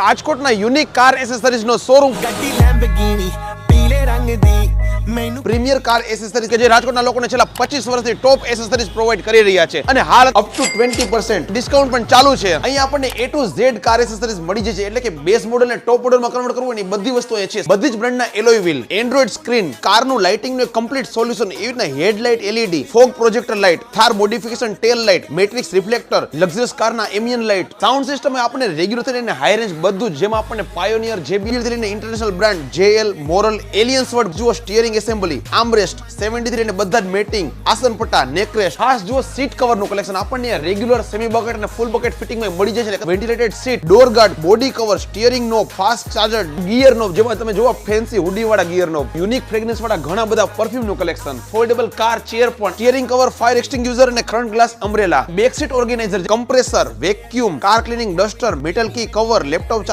રાજકોટના unique car accessories નો showroom premier car accessories કે જે રાજકોટના લોકોને છેલ્લા 25 વર્ષથી ટોપ એસેસરીઝ પ્રોવાઈડ કરી રહ્યા છે અને હાલ અપ ટુ 20% ડિસ્કાઉન્ટ પણ ચાલુ છે. અહીં આપણને A to Z car accessories મળી જશે, એટલે કે બેઝ મોડલ ને ટોપ મોડલમાં કન્વર્ટ કરવું એની બધી વસ્તુઓ છે. બધી જ બ્રાન્ડના એલોય વ્હીલ, એન્ડ્રોઇડ સ્ક્રીન, કારનું લાઇટિંગનું એક કમ્પ્લીટ સોલ્યુશન, એવી રીતના headlight LED, fog projector light, Thar modification tail light, matrix reflector, luxurious કારના એમિયન લાઇટ, સાઉન્ડ સિસ્ટમ આપણને રેગ્યુલર થી લઈને હાઈ રેન્જ બધું જ, જેમાં આપણને પાયોનિયર, JBL થી લઈને international brand JL, moral, aliens word જુઓ, સ્ટીયરિંગ એસેમ્બલી, આર્મરેસ્ટ 73 અને બધા જ મેટિંગ, આસન પટ્ટા, નેકરેસ્ટ, ખાસ જુઓ સીટ કવર નું કલેક્શન આપણને રેગ્યુલર, સેમી બકેટ અને ફૂલ બકેટ ફિટિંગ માં મળી જશે. Ventilated seat, door guard, body cover, steering knob, fast charger, gear knob, જેમાં તમે જુઓ ફેન્સી હુડી વાળા ગિયર નોબ, યુનિક ફ્રેગ્રન્સ વાળા ઘણા બધા પરફ્યુમ નું કલેક્શન, ફોલ્ડેબલ કાર ચેર પણ, સ્ટીયરિંગ કવર, ફાયર એક્સટિંગ્યુઝર અને front glass umbrella, back seat organiser, compressor, vacuum, car cleaning duster, metal key cover, laptop